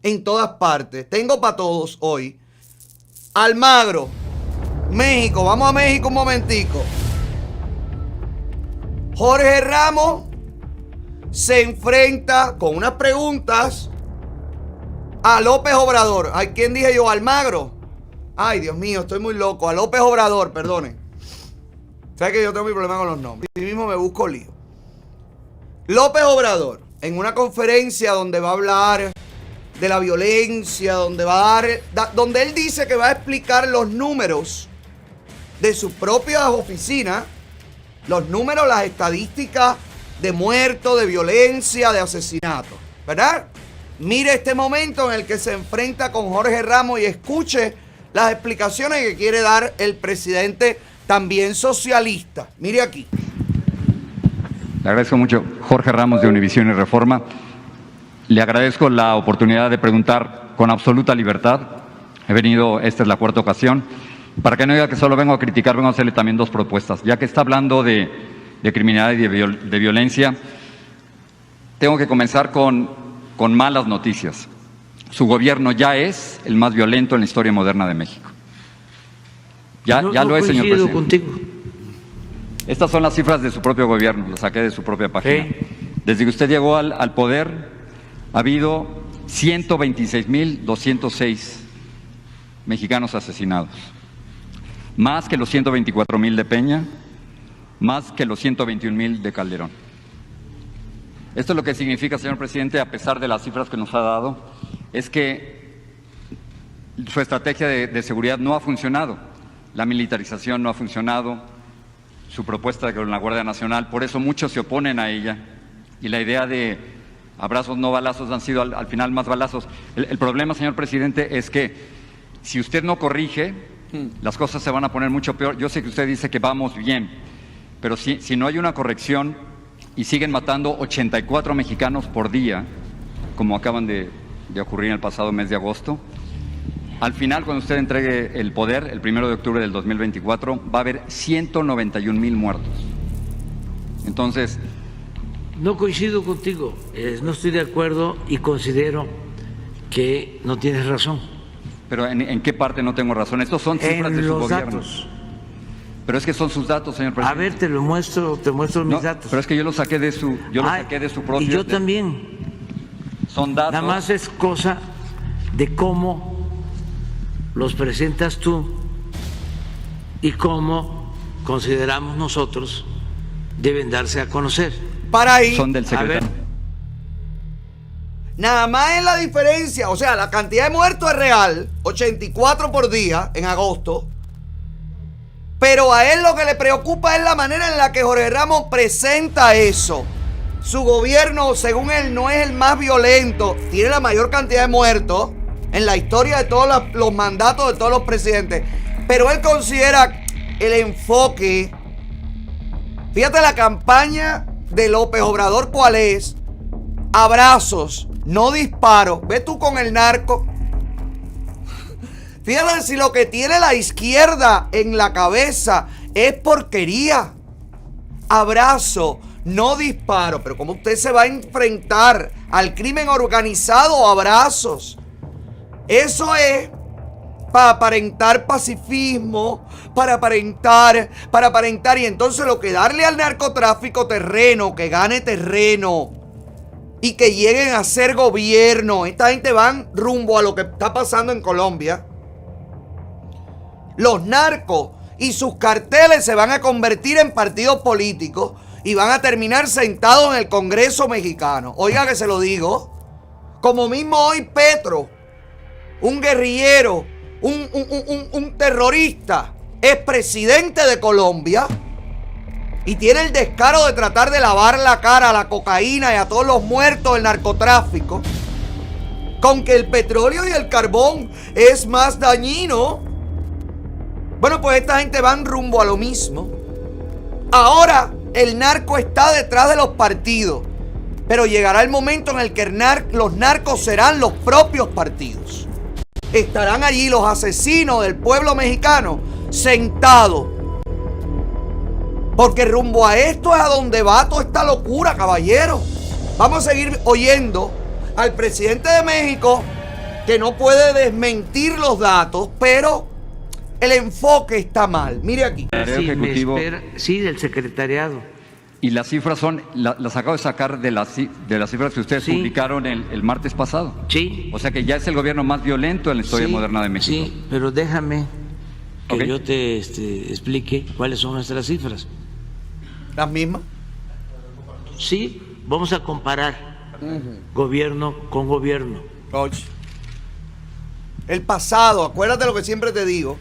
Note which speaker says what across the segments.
Speaker 1: en todas partes. Tengo para todos hoy. Almagro, México. Vamos a México un momentico. Jorge Ramos se enfrenta con unas preguntas a López Obrador. ¿A quién dije yo? Almagro. Ay, Dios mío, estoy muy loco. A López Obrador, perdone. ¿Sabes que yo tengo mi problema con los nombres? Yo mismo me busco lío. López Obrador, en una conferencia donde va a hablar de la violencia, donde él dice que va a explicar los números de sus propias oficinas, los números, las estadísticas de muertos, de violencia, de asesinatos, ¿verdad? Mire este momento en el que se enfrenta con Jorge Ramos y escuche las explicaciones que quiere dar el presidente también socialista. Mire aquí.
Speaker 2: Le agradezco mucho, Jorge Ramos de Univisión y Reforma. Le agradezco la oportunidad de preguntar con absoluta libertad. He venido, esta es la cuarta ocasión. Para que no diga que solo vengo a criticar, vengo a hacerle también dos propuestas. Ya que está hablando de criminalidad y de violencia, tengo que comenzar con malas noticias. Su gobierno ya es el más violento en la historia moderna de México. Ya lo es, señor presidente.
Speaker 3: Contigo.
Speaker 2: Estas son las cifras de su propio gobierno, lo saqué de su propia página. Desde que usted llegó al poder, ha habido 126,206 mexicanos asesinados. Más que los 124,000 de Peña, más que los 121,000 de Calderón. Esto es lo que significa, señor presidente, a pesar de las cifras que nos ha dado, es que su estrategia de seguridad no ha funcionado. La militarización no ha funcionado, su propuesta con la Guardia Nacional, por eso muchos se oponen a ella. Y la idea de abrazos no balazos han sido al final más balazos. El problema, señor presidente, es que si usted no corrige, las cosas se van a poner mucho peor. Yo sé que usted dice que vamos bien, pero si no hay una corrección y siguen matando 84 mexicanos por día, como acaban de ocurrir en el pasado mes de agosto, al final, cuando usted entregue el poder, el 1 de octubre del 2024, va a haber 191,000 muertos. Entonces...
Speaker 3: No coincido contigo, no estoy de acuerdo y considero que no tienes razón.
Speaker 2: ¿Pero en qué parte no tengo razón? Estos son cifras de su gobierno.
Speaker 3: Datos.
Speaker 2: Pero es que son sus datos, señor presidente.
Speaker 3: A ver, te muestro mis datos.
Speaker 2: Pero es que yo los saqué de su propio...
Speaker 3: Y yo también.
Speaker 2: Son datos.
Speaker 3: Nada más es cosa de cómo los presentas tú y cómo consideramos nosotros deben darse a conocer.
Speaker 1: Para ahí.
Speaker 2: Son del secretario.
Speaker 1: Nada más es la diferencia, o sea, la cantidad de muertos es real, 84 por día en agosto, pero a él lo que le preocupa es la manera en la que Jorge Ramos presenta eso. Su gobierno, según él, no es el más violento, tiene la mayor cantidad de muertos en la historia de todos los mandatos de todos los presidentes, pero él considera el enfoque. Fíjate la campaña de López Obrador, ¿cuál es? Abrazos, no disparos. Ve tú con el narco. Fíjate si lo que tiene la izquierda en la cabeza es porquería. Abrazo, no disparo. Pero ¿cómo usted se va a enfrentar al crimen organizado? Abrazos. Eso es para aparentar pacifismo, para aparentar, y entonces lo que darle al narcotráfico terreno, que gane terreno y que lleguen a ser gobierno. Esta gente van rumbo a lo que está pasando en Colombia. Los narcos y sus carteles se van a convertir en partidos políticos y van a terminar sentados en el Congreso mexicano. Oiga que se lo digo. Como mismo hoy Petro, un guerrillero, un terrorista, es presidente de Colombia y tiene el descaro de tratar de lavar la cara a la cocaína y a todos los muertos del narcotráfico, con que el petróleo y el carbón es más dañino. Bueno, pues esta gente van rumbo a lo mismo. Ahora el narco está detrás de los partidos, pero llegará el momento en el que los narcos serán los propios partidos. Estarán allí los asesinos del pueblo mexicano sentados. Porque rumbo a esto es a donde va toda esta locura, caballero. Vamos a seguir oyendo al presidente de México que no puede desmentir los datos, pero el enfoque está mal. Mire aquí.
Speaker 3: Sí, sí, del secretariado.
Speaker 2: Y las cifras son, las acabo de sacar de las cifras que ustedes publicaron el martes pasado.
Speaker 3: Sí.
Speaker 2: O sea que ya es el gobierno más violento en la historia moderna de México.
Speaker 3: Sí, pero déjame que yo te explique cuáles son nuestras cifras.
Speaker 1: ¿Las mismas?
Speaker 3: Sí, vamos a comparar gobierno con gobierno.
Speaker 1: Oye. El pasado, acuérdate lo que siempre te digo.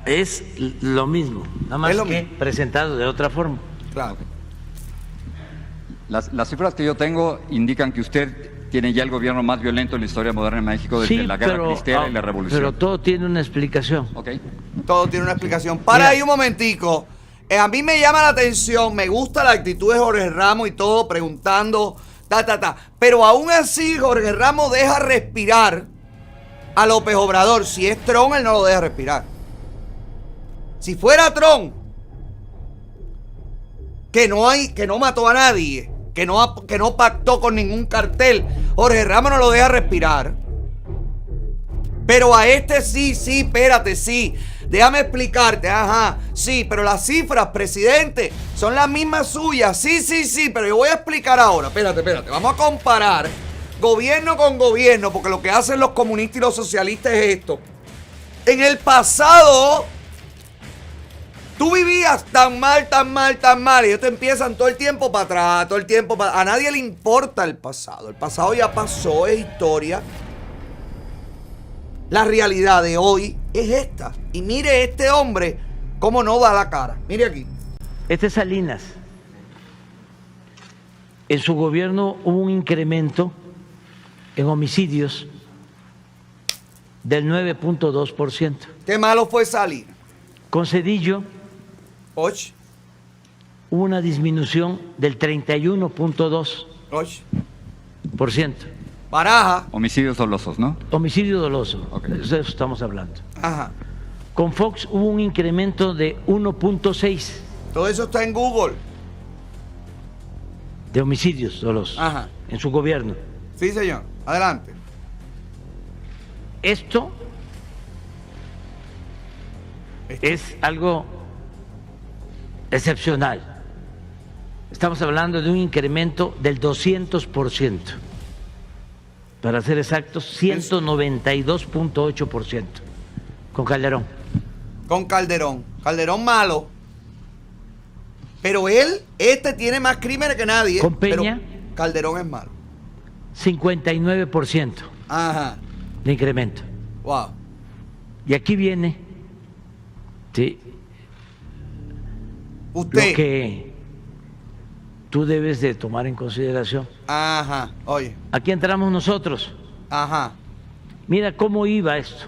Speaker 3: Es lo mismo, nada más que mismo, presentado de otra forma.
Speaker 1: Claro.
Speaker 2: Las cifras que yo tengo indican que usted tiene ya el gobierno más violento en la historia moderna de México desde la Guerra Cristera y la Revolución.
Speaker 3: Pero todo tiene una explicación.
Speaker 2: Okay.
Speaker 1: Todo tiene una explicación. Para ahí un momentico. A mí me llama la atención, me gusta la actitud de Jorge Ramos y todo, preguntando, Pero aún así Jorge Ramos deja respirar a López Obrador. Si es Trump, él no lo deja respirar. Si fuera Trump, que no mató a nadie, que no pactó con ningún cartel, Jorge Ramos no lo deja respirar. Pero a este sí, espérate, sí. Déjame explicarte, sí, pero las cifras, presidente, son las mismas suyas. Sí, pero yo voy a explicar ahora. Espérate, vamos a comparar gobierno con gobierno, porque lo que hacen los comunistas y los socialistas es esto. En el pasado, tú vivías tan mal, y ellos te empiezan todo el tiempo para atrás, A nadie le importa el pasado. El pasado ya pasó, es historia. La realidad de hoy es esta. Y mire este hombre cómo no da la cara. Mire aquí.
Speaker 3: Este es Salinas. En su gobierno hubo un incremento en homicidios del 9.2%.
Speaker 1: Qué malo fue Salinas.
Speaker 3: Con Zedillo
Speaker 1: 8.
Speaker 3: Hubo una disminución del 31.2%.
Speaker 1: Baraja.
Speaker 2: Homicidios dolosos, ¿no?
Speaker 3: Homicidio doloso. Okay. De eso estamos hablando.
Speaker 1: Ajá.
Speaker 3: Con Fox hubo un incremento de 1.6.
Speaker 1: Todo eso está en Google.
Speaker 3: De homicidios dolosos.
Speaker 1: Ajá.
Speaker 3: En su gobierno.
Speaker 1: Sí, señor. Adelante.
Speaker 3: Esto es algo excepcional. Estamos hablando de un incremento del 200%. Para ser exactos, 192.8% con Calderón.
Speaker 1: Con Calderón. Calderón malo. Pero este tiene más crímenes que nadie.
Speaker 3: Con Peña.
Speaker 1: Pero Calderón es malo.
Speaker 3: 59%.
Speaker 1: Ajá.
Speaker 3: De incremento.
Speaker 1: Wow.
Speaker 3: Y aquí viene, sí,
Speaker 1: usted,
Speaker 3: lo que tú debes de tomar en consideración.
Speaker 1: Ajá. Oye.
Speaker 3: Aquí entramos nosotros.
Speaker 1: Ajá.
Speaker 3: Mira cómo iba esto.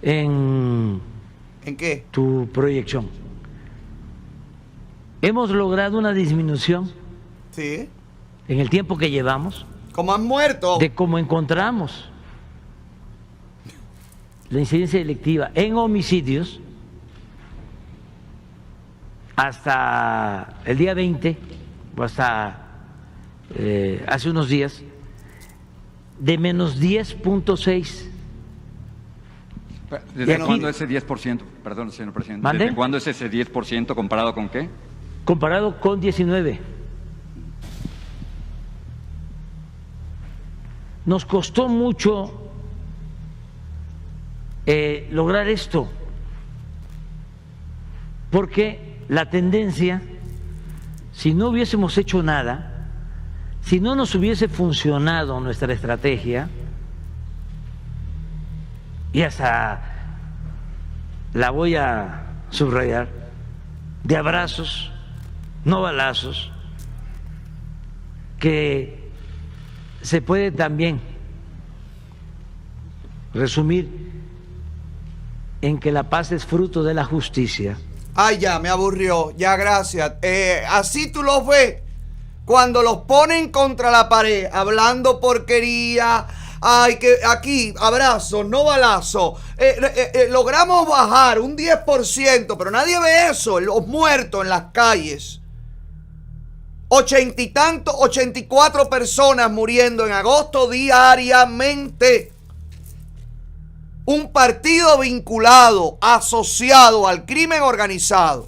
Speaker 3: ¿En
Speaker 1: qué?
Speaker 3: Tu proyección. Hemos logrado una disminución.
Speaker 1: Sí.
Speaker 3: En el tiempo que llevamos.
Speaker 1: ¿Cómo han muerto?
Speaker 3: De cómo encontramos la incidencia delictiva en homicidios hasta el día 20 o hasta hace unos días de menos 10.6.
Speaker 2: ¿Desde cuándo ese 10%? Perdón, señor presidente.
Speaker 3: ¿Mande?
Speaker 2: ¿Desde cuándo es ese 10% comparado con qué?
Speaker 3: Comparado con 19. Nos costó mucho lograr esto, porque la tendencia, si no hubiésemos hecho nada, si no nos hubiese funcionado nuestra estrategia, y hasta la voy a subrayar, de abrazos, no balazos, que se puede también resumir en que la paz es fruto de la justicia.
Speaker 1: Ay, ya, me aburrió. Ya, gracias. Así tú los ves. Cuando los ponen contra la pared, hablando porquería. Ay, que aquí, abrazos, no balazos. Logramos bajar un 10%, pero nadie ve eso. Los muertos en las calles. 80 y tanto, 84 personas muriendo en agosto diariamente. Un partido vinculado, asociado al crimen organizado,